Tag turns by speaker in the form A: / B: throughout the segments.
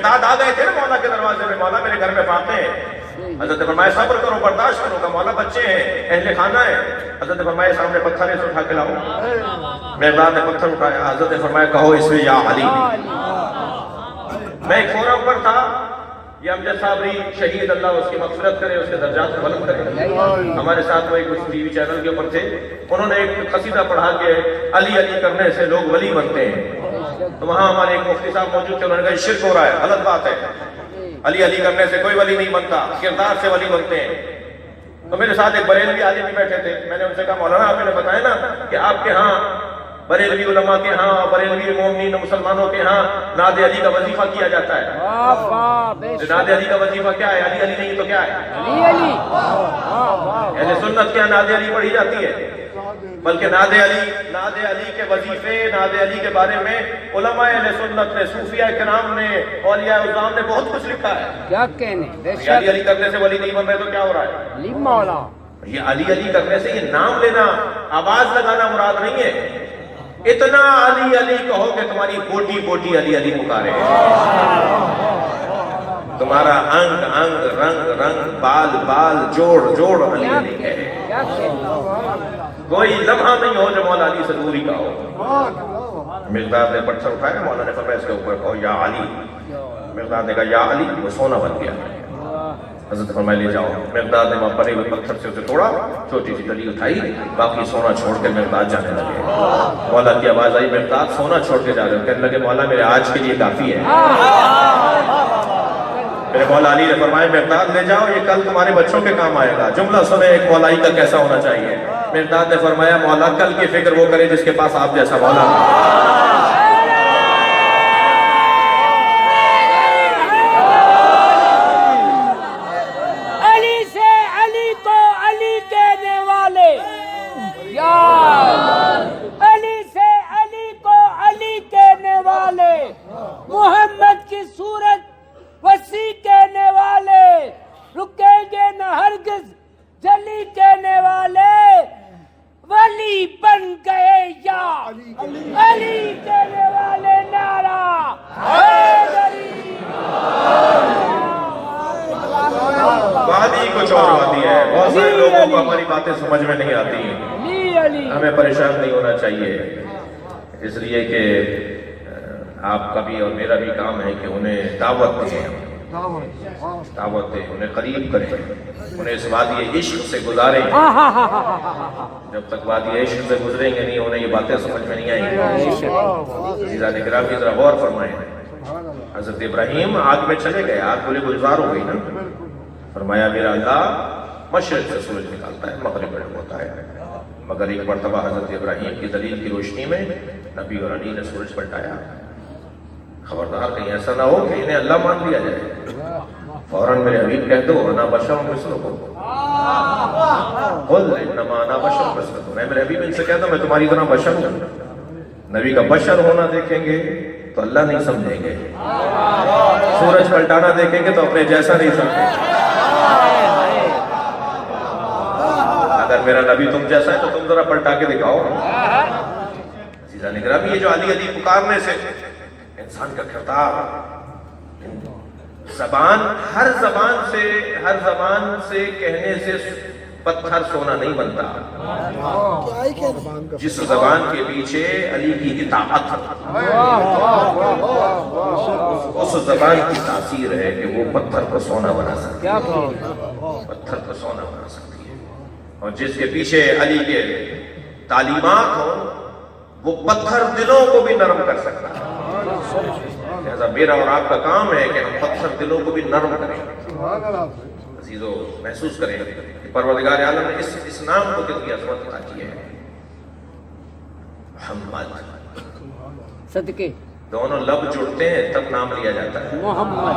A: مقداد آ گئے تھے نا مولا کے دروازے میں، مولا میرے گھر میں فاقے ہیں. حضرت فرمایا صبر کرو، برداشت کرو. کہ مولا بچے ہیں، اہل خانہ ہیں. حضرت فرمایا سامنے پتھر ہے، اسے اٹھا کے لاؤ. مقداد نے پتھر اٹھایا. حضرت فرمایا کہو اس میں یا علی. میں ایک فورم پر تھا، یہ امجد صابری شہید، اللہ اس کی مغفرت کرے، اس کے درجات کو بلند کرے. ہمارے ساتھ وہ ایک ٹی وی چینل کے اوپر تھے. انہوں نے ایک قصیدہ پڑھا کہ علی علی کرنے سے لوگ ولی بنتے ہیں. تو وہاں ہمارے ایک مفتی صاحب موجود تھے. انہوں نے کہا یہ شرک ہو رہا ہے، غلط بات ہے. علی علی کرنے سے کوئی ولی نہیں بنتا، کردار سے ولی بنتے ہیں. تو میرے ساتھ ایک بریلوی عالم بھی بیٹھے تھے. میں نے ان سے کہا مولانا آپ نے بتایا نا کہ آپ کے ہاں بریلوی علماء کے ہاں، بریلوی مومنین مسلمانوں کے ہاں نعت علی کا وظیفہ کیا جاتا ہے. نعت علی کا وظیفہ کیا ہے؟ علی علی نہیں تو کیا ہے؟ اہل سنت کے ہاں نعت علی پڑھی جاتی ہے. بلکہ نعت علی کے وظیفے، نعت علی کے بارے میں علماء اہل سنت نے، صوفیاء کرام نے، اولیاء اعظام نے بہت کچھ لکھا ہے.
B: کیا کہنے،
A: علی علی کرنے سے ولی نہیں بن رہے تو کیا ہو رہا ہے؟
B: علی مولا.
A: یہ علی علی کرنے سے یہ نام لینا، آواز لگانا مراد نہیں ہے. اتنا علی علی کہو کہ تمہاری بوٹی بوٹی علی علی پکارے. تمہارا انگ انگ، رنگ رنگ، بال بال، جوڑ جوڑ علی علی ہے. کوئی لمحہ نہیں ہو جو مولا علی سے دوری کا ہو. مقداد نے پتھر اٹھایا. مولا نے فرمایا اس کے اوپر کہو یا علی. مقداد نے کہا یا علی. وہ سونا بن گیا. حضرت فرمایا لے جاؤ. مقداد نے وہاں پڑے ہوئے پتھر سے اسے توڑا، چھوٹی سی ڈلی اٹھائی، باقی سونا چھوڑ کے مقداد جانے لگے. مولا کی آواز آئی مقداد سونا چھوڑ کے جا رہے ہو؟ کہنے لگے مولا میرے آج کے لیے کافی ہے. میرے مولا علی نے فرمایا مقداد لے جاؤ، یہ کل تمہارے بچوں کے کام آئے گا. جملہ سنے ایک مولائی کا کیسا ہونا چاہیے. مقداد نے فرمایا مولا کل کی فکر وہ کرے جس کے پاس آپ جیسا مولا.
B: علی سے علی کو علی کہنے والے، علی سے علی کو علی کہنے والے، محمد کی صورت وسیع کہنے والے، رکیں گے نہ ہرگز جلی کہنے والے، ولی بن گئے یا علی کہنے والے. نعرہ حیدری.
A: بات ہی کچھ اور ہوتی ہے. بہت سارے لوگوں کو ہماری باتیں سمجھ میں نہیں آتی ہیں. ہمیں پریشان نہیں ہونا چاہیے، اس لیے کہ آپ کا بھی اور میرا بھی کام ہے کہ انہیں دعوت دیں، دعوت دیں، انہیں قریب کریں، انہیں اس وادی عشق سے گزاریں. جب تک وادی عشق سے گزریں گے نہیں، انہیں یہ باتیں سمجھ میں نہیں آئیں گی. عزیزان گرامی ذرا غور فرمائیں. حضرت ابراہیم آگ میں چلے گئے، آگ بلے گلزار ہو گئی نا. فرمایا میرا اللہ مشرق سے سورج نکالتا ہے، مغرب میں ہوتا ہے. مگر ایک مرتبہ حضرت ابراہیم کی دلیل کی روشنی میں نبی اور علی نے سورج پلٹایا. خبردار کہیں ایسا نہ ہو کہ انہیں اللہ مان لیا جائے. فوراً میرے حبیب کہہ دو انا بشر مثلکم، قل انما انا بشر مثلکم. میں میرے حبیب ان سے کہتا ہوں میں تمہاری طرح بشر ہوں. نبی کا بشر ہونا دیکھیں گے تو اللہ نہیں سمجھیں گے، سورج پلٹانا دیکھیں گے تو اپنے جیسا نہیں سمجھیں گے. اگر میرا نبی تم جیسا ہے تو تم ذرا پلٹا کے دکھاؤ. عزیزان گرامی یہ جو علی علی پکارنے سے انسان کا کردار، زبان، ہر زبان سے کہنے سے پتھر سونا نہیں بنتا. جس زبان کے پیچھے علی کی اطاعت، اس زبان کی تاثیر ہے کہ وہ پتھر کو سونا بنا سکتی ہے، پتھر کو سونا بنا سکتی ہے. اور جس کے پیچھے علی کے تعلیمات ہوں وہ پتھر دلوں کو بھی نرم کر سکتا ہے. لہذا میرا اور آپ کا کام ہے کہ ہم پتھر دلوں کو بھی نرم کریں. عزیزو محسوس کریں کہ پروردگار عالم نے اس نام کو کتنی عظمت عطا کی ہے. محمد،
B: صدقے
A: دونوں لب جڑتے ہیں تب نام لیا جاتا ہے.
B: محمد.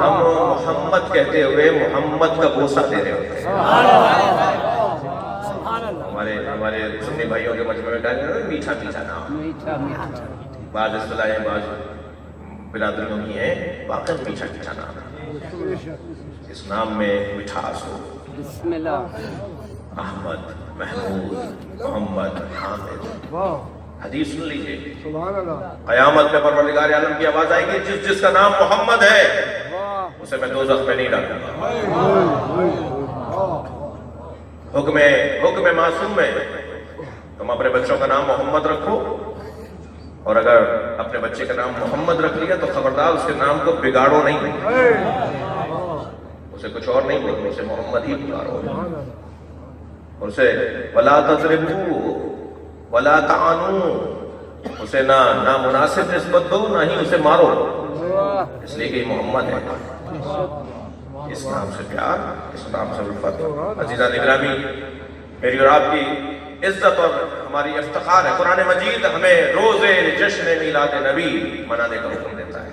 A: ہم محمد کہتے ہوئے محمد کا بوسہ دے رہے ہوتے ہیں. ہمارے سنی بھائیوں کے مجمع میں کہا جاتا ہے میٹھا میٹھا نام. بعض اصطلاحیں بعض برادریوں کی ہیں واقعی میٹھا میٹھا نام ہے. اس نام میں مٹھاس ہو.
B: بسم اللہ.
A: احمد، محمود، محمد، حامد، حدیث سن لیجیے،
C: سبحان اللہ،
A: قیامت میں پروردگار عالم کی آواز آئے گی، جس کا نام محمد ہے اسے میں دوزخ میں نہیں ڈالوں گا۔ حکم معصوم ہے، تم اپنے بچوں کا نام محمد رکھو، اور اگر اپنے بچے کا نام محمد رکھ لیا تو خبردار اس کے نام کو بگاڑو نہیں، اسے کچھ اور نہیں بولو، اسے محمد ہی پکارو، اور اسے وَلَا تَضْرِبُوا وَلَا تَعَنُوا، اسے نہ مناسب نسبت دو، نہ ہی اسے مارو، اس لیے کہ یہ محمد ہے۔ اس نام سے پیار، اس نام سے الفت۔ عزیزان اکرامی، میری اور آپ کی عزت اور ہماری افتخار ہے، قرآن مجید ہمیں روز جشن میلاد نبی منانے کا حکم دیتا ہے،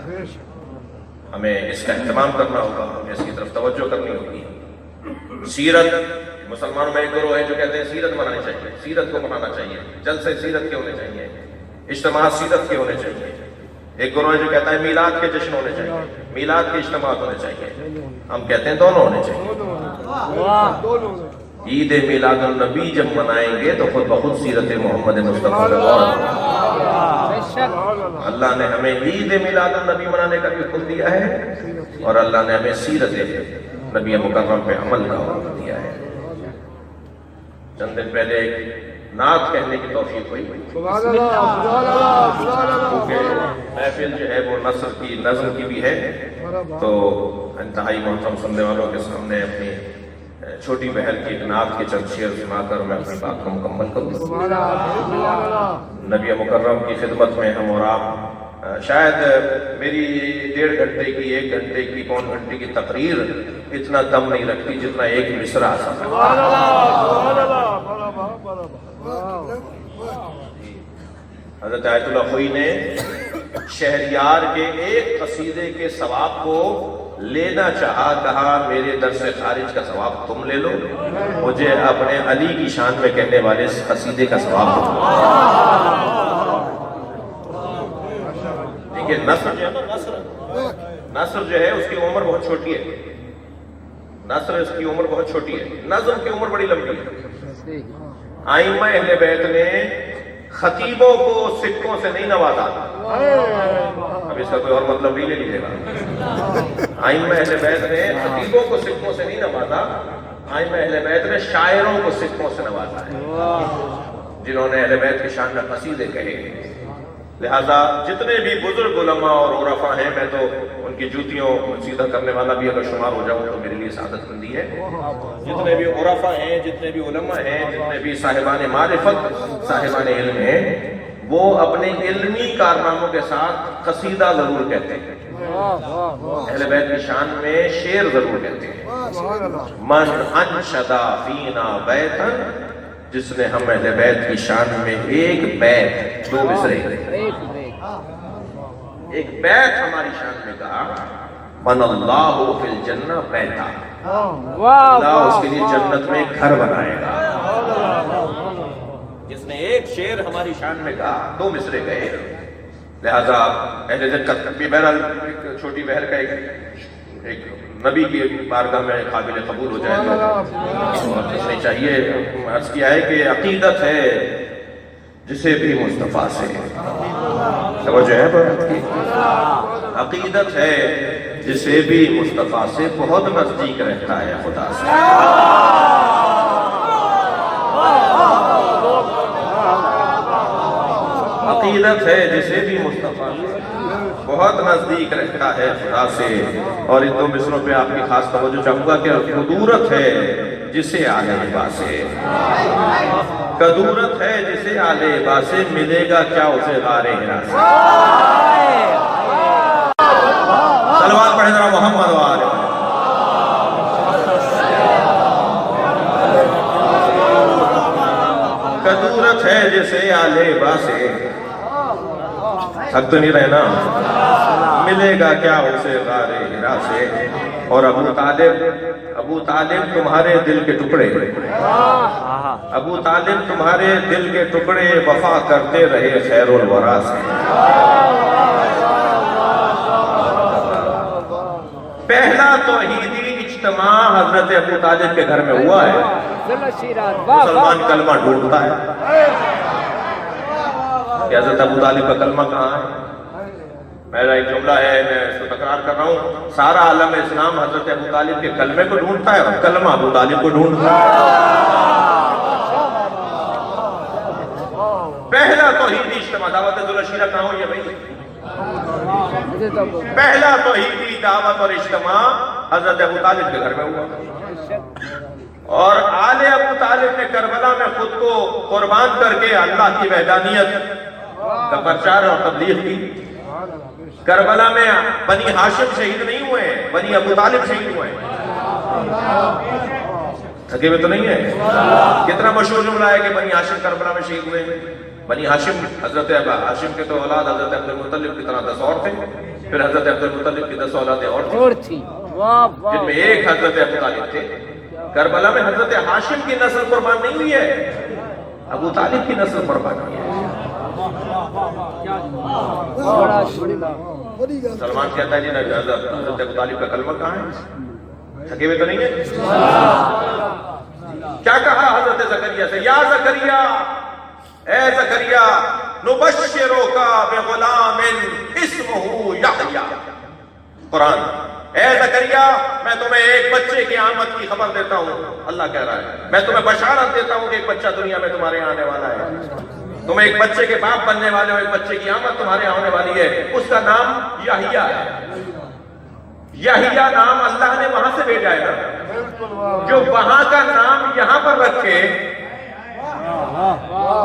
A: ہمیں اس کا اہتمام کرنا ہوگا، ہمیں اس کی طرف توجہ کرنی ہوگی۔ سیرت، مسلمانوں میں ایک گروہ ہے جو کہتے ہیں سیرت منانی چاہیے، سیرت کو منانا چاہیے، جلسے سیرت کے ہونے چاہیے، اجتماعات سیرت کے ہونے چاہیے۔ ایک گروہ ہے جو کہتا ہے میلاد کے جشن ہونے چاہیے، میلاد کے اجتماعات ہونے چاہیے، ہم کہتے ہیں دونوں ہونے چاہیے۔ عید میلاد النبی جب منائیں گے تو خود بخود سیرت محمد مصطفیٰ میں غور ہوگا۔ اللہ نے ہمیں عید میلاد النبی منانے کا بھی حکم دیا ہے، اور اللہ نے ہمیں سیرت نبی مکرم پہ عمل کا حکم دیا ہے۔ چند دن پہلے ایک نعت کہنے کی توفیق ہوئی، کیونکہ محفل جو ہے وہ نثر کی، نظم کی بھی ہے، تو انتہائی محترم سننے والوں کے سامنے اپنی چھوٹی بہن کی ایک نعت کے چند شعر سنا کر میں اپنی بات کو مکمل کروں۔ نبی مکرم کی خدمت میں ہم اور آپ، شاید میری 1.5 گھنٹے کی، 1 گھنٹے کی، پون گھنٹے کی تقریر اتنا دم نہیں رکھتی جتنا ایک مصرع سفر۔ حضرت آیت اللہ خوئی نے شہریار کے ایک قصیدے کے ثواب کو لینا چاہا، کہا میرے در سے خارج کا ثواب تم لے لو، مجھے اپنے علی کی شان میں کہنے والے اس قصیدے کا ثواب دو۔ دیکھیے نثر جو ہے نا، نثر جو ہے اس کی عمر بہت چھوٹی ہے، نثر اس کی عمر بہت چھوٹی ہے، نظم کی عمر بڑی لمبی ہے۔ ائمہ اہل بیت نے خطیبوں کو سکوں سے نہیں نوازا، اب اس کا کوئی اور مطلب نہیں لے لیجیے گا۔ ائمہ اہل بیت نے خطیبوں کو سکوں سے نہیں نوازا، ائمہ اہل بیت نے شاعروں کو سکوں سے نوازا ہے، جنہوں نے اہل بیت کی شان میں قصیدے کہے۔ لہذا جتنے بھی بزرگ علماء اور عرفاء ہیں، میں تو ان کی جوتیوں سیدھا کرنے والا بھی اگر شمار ہو جاؤں تو میرے لیے سعادت مندی ہے۔ جتنے بھی عرفاء ہیں، جتنے بھی علماء ہیں، جتنے بھی صاحبان معرفت، صاحبان علم ہیں، وہ اپنے علمی کارناموں کے ساتھ قصیدہ ضرور کہتے ہیں، اہل بیت کی شان میں شعر ضرور کہتے ہیں۔ من انشدا فینا بیتن، جس نے ہم اہل بیت کی شان میں ایک بیت، 2 مصرے، ایک بیت ہماری شان میں کہا، من اللہ فی الجنہ بیتا، اللہ اس کے لیے جنت میں گھر بنائے گا۔ جس نے ایک شعر ہماری شان میں کہا، 2 مصرے گئے۔ لہذا اہل دقت بھی، بہرحال ایک چھوٹی بہر کا ایک نبی کی بارگاہ میں قابل قبول ہو جائے تو نہیں چاہیے۔ عرض کیا ہے کہ عقیدت ہے جسے بھی مصطفیٰ سے، توجہ ہے بات کی، عقیدت ہے جسے بھی مصطفیٰ سے بہت نزدیک رہتا ہے خدا سے۔ عقیدت ہے جسے بھی مصطفیٰ بہت نزدیک رہتا ہے خدا سے۔ اور ان 2 مصروں پہ آپ کی خاص توجہ چاہوں گا کہ قدورت ہے جسے آلے باسے، قدورت ہے جسے آلے باسے، ملے گا کیا اسے غار ہرا سے۔ صلوات پڑھیں ذرا محمد و آلہ۔ قدورت ہے جسے آلے باسے، تھک تو نہیں رہنا، ملے گا کیا اسے غار ہرا سے۔ اور ابو طالب تمہارے دل کے ٹکڑے، ابو طالب تمہارے دل کے ٹکڑے، وفا کرتے رہے خیر الورا سے۔ پہلا توحیدی اجتماع حضرت ابو طالب کے گھر میں ہوا ہے، مسلمان کلمہ ڈھونڈتا ہے، کہ حضرت ابو طالب کا کلمہ کہاں ہے؟ میرا ایک جملہ ہے، میں اس کو تکرار کر رہا ہوں، سارا عالم اسلام حضرت ابو طالب کے کلمے کو ڈھونڈتا ہے اور کلمہ ابو طالب کو ڈھونڈتا ہے۔ پہلا توحیدی اجتماع دعوت ذوالعشیرہ کہاں ہوئی ہے بھائی؟ پہلا توحیدی دعوت اور اجتماع حضرت ابو طالب کے گھر میں ہوا، اور آل ابو طالب نے کربلا میں خود کو قربان کر کے اللہ کی وحدانیت کا پرچار اور تبلیغ کی۔ کربلا میں بنی ہاشم شہید نہیں ہوئے ہیں، بنی ابو طالب شہید ہوئے ہیں۔ تھکے ہوئے تو نہیں ہے؟ کتنا مشہور جملہ ہے کہ بنی ہاشم کربلا میں شہید ہوئے ہیں۔ بنی ہاشم، حضرت ہاشم کے تو اولاد حضرت عبد المطلب کی طرح 10 اور تھے، پھر حضرت عبد المطلب کی 10 اولادیں اور تھیں، جن میں ایک حضرت ابو طالب تھے۔ کربلا میں حضرت ہاشم کی نسل قربان نہیں ہوئی ہے، ابو طالب کی نسل قربان ہوئی ہے۔ سلمان کہتا ہے جی حضرت ابو طالب کا کلمہ کہاں ہے؟ تھکے ہوئے تو نہیں ہے؟ کیا کہا حضرت زکریا سے؟ یا زکریا، اے زکریا، نبشرک بغلام اسمہ یحییٰ۔ قرآن، اے زکریا، میں تمہیں ایک بچے کی آمد کی خبر دیتا ہوں، اللہ کہہ رہا ہے، میں تمہیں بشارت دیتا ہوں کہ ایک بچہ دنیا میں تمہارے آنے والا ہے، تم ایک بچے کے باپ بننے والے ہو، ایک بچے کی آمد تمہارے آنے والی ہے، اس کا نام یحییٰ ہے۔ یحییٰ نام اللہ نے وہاں سے بھیجا ہے نا، جو وہاں کا نام یہاں پر رکھے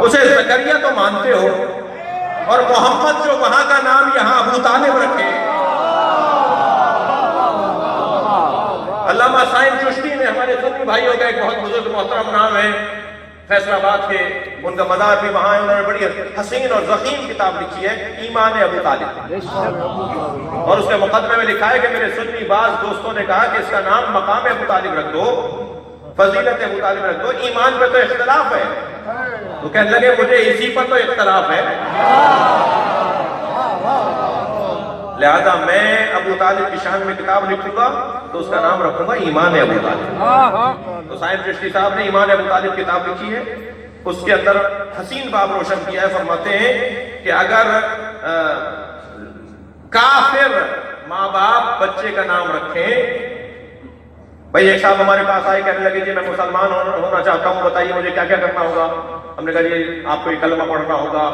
A: اسے زکریا تو مانتے ہو، اور محمد جو وہاں کا نام یہاں ابو طالب رکھے۔ علامہ سائن چشتی نے، ہمارے سنی بھائیوں کا ایک بہت بزرگ محترم نام ہے، فیصل آباد کے، ان کا مزار بھی وہاں ہے، انہوں نے بڑی حسین اور ضخیم کتاب لکھی ہے، ایمان ابو طالب، اور اس کے مقدمے میں لکھا ہے کہ میرے سنی بعض دوستوں نے کہا کہ اس کا نام مقام ابو طالب رکھ دو، فضیلت ابو طالب رکھ دو، ایمان پہ تو اختلاف ہے۔ تو کہنے لگے مجھے اسی پر تو اختلاف ہے، لہذا میں ابو طالب کی شان میں کتاب لکھوں گا تو اس کا نام رکھوں گا ایمان ابو طالب۔ تو سائن چشتی صاحب نے ایمان ابو طالب کتاب لکھی ہے، اس کے اندر حسین باب روشن کیا ہے، فرماتے ہیں کہ اگر کافر ماں باپ بچے کا نام رکھیں، بھائی ایک صاحب ہمارے پاس آئے، کہنے لگے جی میں مسلمان ہونا چاہتا ہوں، بتائیے مجھے کیا کیا کرنا ہوگا؟ ہم نے کہا جی آپ کو کلمہ پڑھنا ہوگا،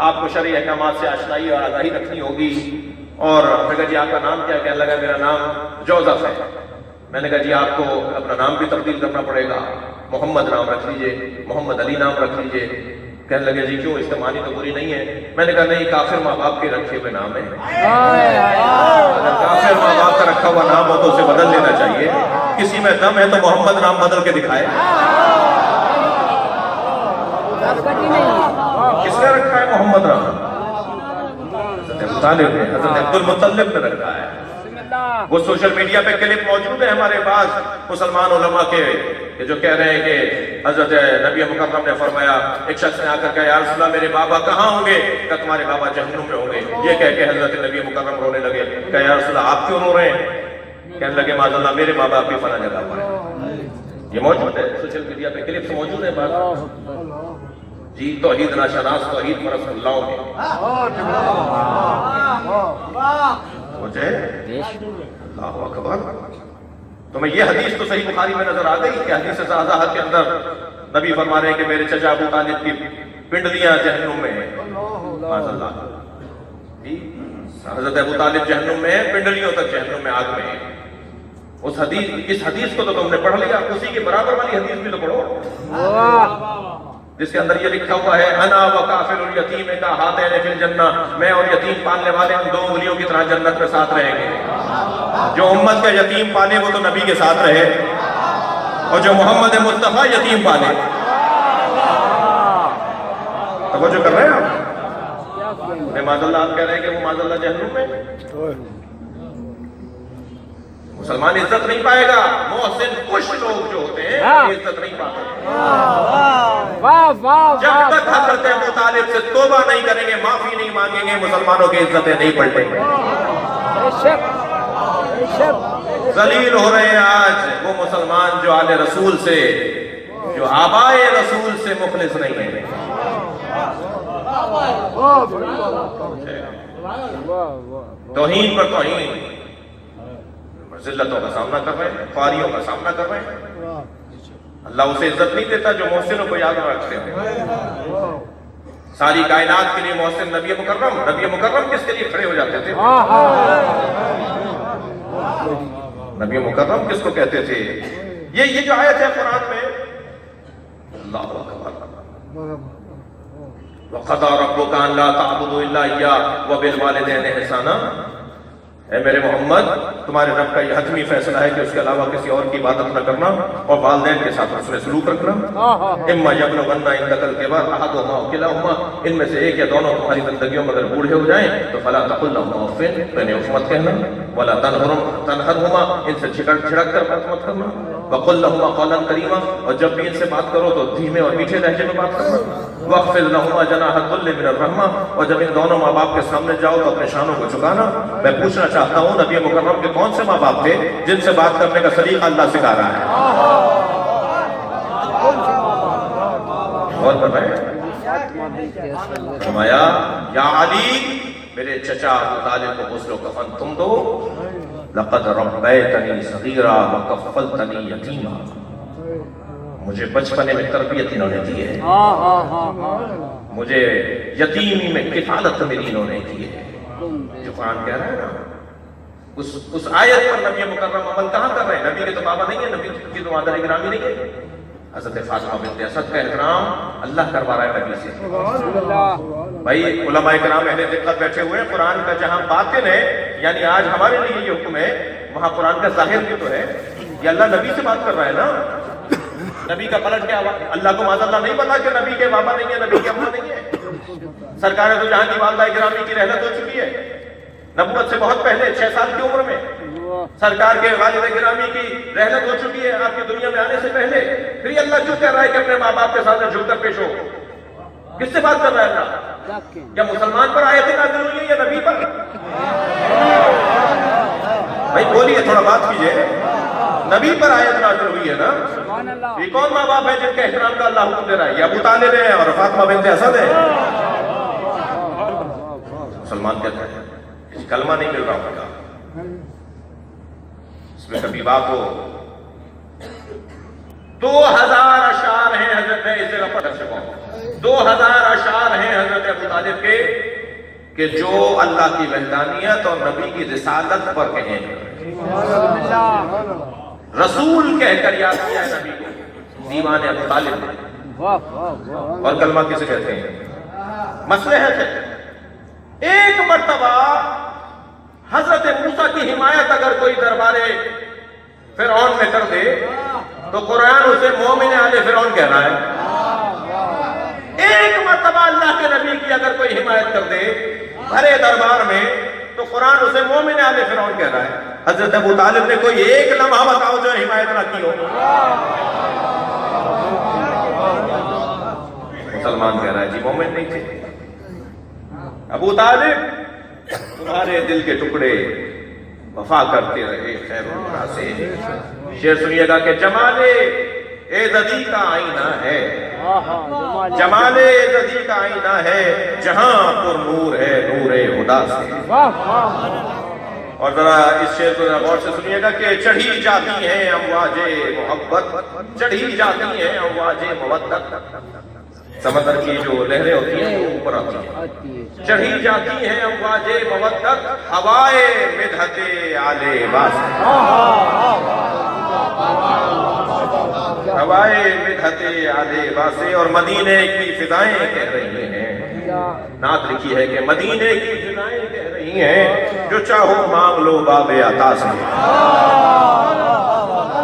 A: آپ کو شرعی احکامات سے آشنائی اور آگاہی رکھنی ہوگی، اور ہم نے کہا جی آپ کا نام کیا؟ کہنے لگا میرا نام جوزف ہے۔ میں نے کہا جی آپ کو اپنا نام بھی تبدیل کرنا پڑے گا، محمد نام رکھ لیجئے، محمد علی نام رکھ لیجئے۔ کہنے لگے جی کیوں، استعمالی تو بری نہیں ہے؟ میں نے کہا نہیں، کافر ماں باپ کے رکھے ہوئے نام ہے، اگر کافر ماں باپ کا رکھا ہوا نام ہو تو اسے بدل لینا چاہیے، کسی میں دم ہے تو محمد نام بدل کے دکھائے۔ کس نے رکھا ہے محمد نام؟ حضرت ابو طالب نے، حضرت عبد المطلب نے رکھا ہے۔ وہ سوشل میڈیا پہ کلپ موجود ہے ہمارے پاس مسلمان علماء کے، کہ جو کہہ رہے ہیں کہ حضرت نبی مکرم نے فرمایا، ایک شخص نے آ کر کہا یا رسول اللہ میرے بابا کہاں ہوں گے؟ کہ تمہارے بابا جہنم میں ہوں گے۔ یہ کہہ کے حضرت نبی مکرم رونے لگے، کہ یا رسول اللہ آپ کیوں رو رہے ہیں؟ کہنے لگے معاذ اللہ میرے ماں باپ بھی فلاں جگہ پر ہیں۔ یہ موجود ہے سوشل میڈیا پہ، کلپس موجود ہے بات جی، توحید ناشناس توحید پرست اللہ میں مجھے اللہ اکبر۔ تو میں یہ حدیث تو صحیح بخاری میں نظر آ گئی کہ حدیث صحیحہ کے اندر نبی فرما رہے ہیں کہ میرے چچا ابو طالب کی پنڈلیاں جہنم میں ہیں، معاذ اللہ جی، حضرت ابو طالب جہنم میں ہیں، پنڈلیوں تک جہنم میں آگ میں ہیں۔ اس حدیث کو تو تم نے پڑھ لیا، اسی کے برابر والی حدیث بھی تو پڑھو جس کے اندر یہ لکھا ہوا ہے انا وکافل الیتیم کا ہاتین فی الجنہ، میں اور یتیم پالنے والے ہم 2 انگلیوں کی طرح جنت میں ساتھ رہیں گے۔ جو امت کا یتیم پالے وہ تو نبی کے ساتھ رہے، اور جو محمد مصطفیٰ یتیم پالے، توجہ کر رہے ہیں آپ؟ معاذ اللہ آپ کہہ رہے ہیں کہ وہ معاذ اللہ جہنم میں، مسلمان عزت نہیں پائے گا، محسن کچھ لوگ جو ہوتے ہیں عزت نہیں پاتے۔ جب تک حضرت ابو طالب سے توبہ نہیں کریں گے، معافی نہیں مانگیں گے، مسلمانوں کی عزتیں نہیں پلٹیں گے۔ ذلیل ہو رہے ہیں آج وہ مسلمان جو آل رسول سے، جو آبائے رسول سے مخلص نہیں ہیں۔ توہین پر توہین، ذلتوں کا سامنا کر رہے ہیں، خواریوں کا سامنا کر رہے ہیں. اللہ اسے عزت نہیں دیتا جو محسنوں کو یاد رکھتے ہیں. ساری کائنات کے لیے محسن نبی مکرم کس کے لیے کھڑے ہو جاتے تھے؟ نبی مکرم کس کو کہتے تھے؟ یہ جو آیت ہے قرآن میں، اللہ اکبر، وَقَضَىٰ رَبُّكَ أَن لَّا تَعْبُدُوا إِلَّا إِيَّاهُ وَبِالْوَالِدَيْنِ إِحْسَانًا. اے میرے محمد، تمہارے رب کا یہ حتمی فیصلہ ہے کہ اس کے علاوہ کسی اور کی عبادت نہ کرنا اور والدین کے ساتھ حسن سلوک رکھنا. اما یبلغن عندک الکبر احدہما او کلاہما، ان میں سے ایک یا دونوں تمہاری زندگیوں میں اگر بوڑھے ہو جائیں تو فلا تقل لہما اف، انہیں اف مت کہنا، ولا تنہرہما، ان سے جھڑک کر بات مت کرنا، وقل لہما قولا کریما، اور جب بھی ان سے بات کرو تو دھیمے اور میٹھے لہجے میں بات کرنا، واخفض لہما جناح الذل من الرحمہ، اور جب ان دونوں ماں باپ کے سامنے جاؤ تو اپنے شانوں کو جھکانا. میں پوچھنا چاہتا ہوں نبی مکرم کے کون سے ماں باپ تھے جن سے بات کرنے کا سلیقہ اللہ سکھا رہا ہے؟ اور فرمایا یا علی، میرے چچا ابو طالب کو غسل و کفن تم دو. لقد ربیتنی صغیرا وکفلتنی یتیما، مجھے بچپنے میں تربیت انہوں نے دی ہے، مجھے یتیمی میں کفالت میری انہوں نے کی ہے. جو قرآن کہہ رہا ہے نا، اس آیت پر نبی مکرم عمل کہاں کر رہے ہیں؟ نبی کے تو بابا نہیں ہے، نبی کی تو مادر گرامی نہیں ہے. حضرت فاطمہ بنت اسد کا احترام اللہ کروا رہا ہے نبی سے. بھائی علماء کرام اہل دقت بیٹھے ہوئے ہیں، قرآن کا جہاں باطن ہے، یعنی آج ہمارے لیے یہ حکم ہے، وہاں قرآن کا ظاہر بھی تو ہے. یہ اللہ نبی سے بات کر رہا ہے نا. نبی کا پلٹ کیا ہوا؟ اللہ کو معاذ اللہ نہیں پتا کہ نبی کے بابا نہیں ہے، نبی کے ابا نہیں ہے. سرکار تو جہاں کی والدہ گرامی کی رحلت ہو چکی ہے، نبوت سے بہت پہلے 6 سال کی عمر میں سرکار کے والد گرامی کی رحلت ہو چکی ہے آپ کی دنیا میں آنے سے پہلے. پھر یہ اللہ کیوں کہہ رہا ہے کہ اپنے ماں باپ کے ساتھ جھک کر پیش ہو؟ کس سے بات کر رہا ہے اللہ؟ کیا مسلمان پر آیتیں نازل ہوئی ہیں یا نبی پر؟ بھائی بولیے، تھوڑا بات کیجئے. نبی پر آیت نازل ہوئی ہے نا. یہ کون ماں باپ ہے جن کے احترام کا اللہ حکم دے رہا ہے؟ یہ ابو طالب ہے اور فاطمہ بنت اسد ہے. مسلمان کہتے ہیں کلمہ نہیں مل رہا ان کا، اس میں کبھی بات ہو. 2000 اشعار ہیں حضرت 2000 اشعار ہیں حضرت ابو طالب کے کہ جو اللہ کی وحدانیت اور نبی کی رسالت پر کہیں. رسول کہہ کر یاد کیا ہے نبی کو دیوان ابو طالب نے. اور کلمہ کسے کہتے ہیں؟ مصلحت ہے. ایک مرتبہ حضرت موسیٰ کی حمایت اگر کوئی دربار فرعون میں کر دے تو قرآن اسے مومن آل فرعون کہہ رہا ہے. ایک مرتبہ اللہ کے نبی کی اگر کوئی حمایت کر دے بھرے دربار میں تو قرآن اسے مومن آل فرعون کہہ رہا ہے. حضرت ابو طالب نے کوئی ایک لمحہ بتاؤ جو حمایت نہ کی ہو. مسلمان کہہ رہا ہے جی مومن نہیں تھے. ابو طالب تمہارے دل کے ٹکڑے وفا کرتے رہے خیر الورا سے. شعر سنیے گا کہ جمال ایزدی کا آئینہ ہے، جمال ایزدی کا آئینہ ہے، جہاں پر نور ہے نور خدا سے. اور ذرا اس شعر کو غور سے سنیے گا کہ چڑھی جاتی ہیں امواج محبت، چڑھی جاتی ہیں امواج مودت. سمندر کی جو لہریں ہوتی ہیں وہ اوپر آتی ہیں. چڑھی جاتی ہیں امواج مودت، ہوائے مدحت آل باس، ہوائے مدحت آل باس. اور مدینے کی فضائیں کہہ رہی ہیں، نعت لکھی ہے کہ مدینے کی فضائیں کہہ رہی ہیں جو چاہو مانگ لو باب عطا سے.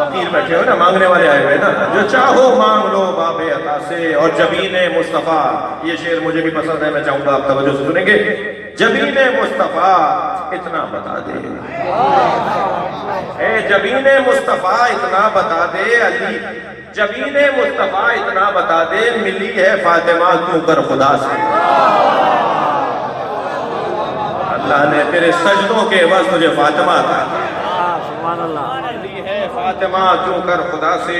A: فقیر بیٹھے ہو نا، مانگنے والے آئے ہوئے نا. جو چاہو مانگ لو باب عطا سے. اور جبین مصطفیٰ، یہ شعر مجھے بھی پسند ہے، میں چاہوں گا آپ توجہ سے سنیں گے. جبین مصطفیٰ اتنا بتا دے، اے جبین مصطفیٰ اتنا بتا دے، علی جبین مصطفیٰ اتنا بتا دے، ملی ہے فاطمہ کیوں کر خدا سے. اللہ نے تیرے سجدوں کے عوض تجھے فاطمہ عطا کیا. علی ہے فاطمہ جو کر خدا سے.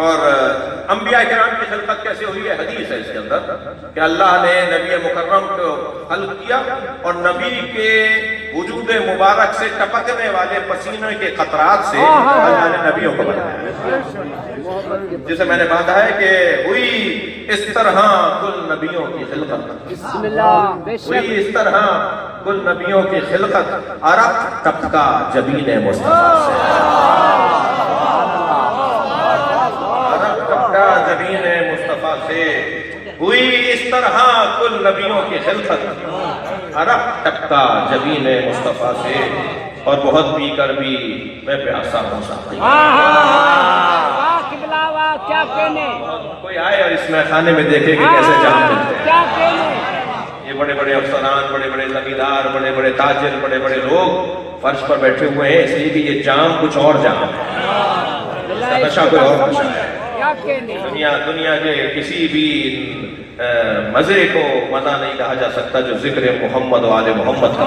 A: اور انبیاء کرام کی خلقت کیسے ہوئی ہے؟ حدیث ہے اس کے اندر کہ اللہ نے نبی مکرم کو خلق کیا اور نبی کے وجود مبارک سے ٹپکنے والے پسینے کے قطرات سے اللہ نے نبیوں کو بنایا. جسے میں نے باندھا ہے کہ ہوئی اس طرح کل نبیوں کی خلقت.
B: بسم اللہ بے
A: ہوئی اس طرح کل نبیوں کی خلقت. عرق ٹپکا جبین مصطفیٰ سے. زمین مصطفیٰ سے ہوئی اس طرح کل نبیوں کی خلقت. عرق ٹپکا جبین مصطفیٰ سے اور بہت پی کر بھی میں پیاسا ہوں ساقی.
B: کیا کہنے.
A: کوئی آئے اور اس میخانے میں دیکھے کہ کیسے جام ملتے ہیں.
B: کیا کہنے.
A: یہ بڑے بڑے افسران، بڑے بڑے زمیندار، بڑے بڑے تاجر، بڑے بڑے لوگ فرش پر بیٹھے ہوئے ہیں اس لیے کہ یہ جام کچھ اور جام ہے. اس کا نشہ کوئی اور نشہ ہے. دنیا کے کسی بھی مزے کو مزہ نہیں کہا جا سکتا جو ذکر محمد و آل محمد کا.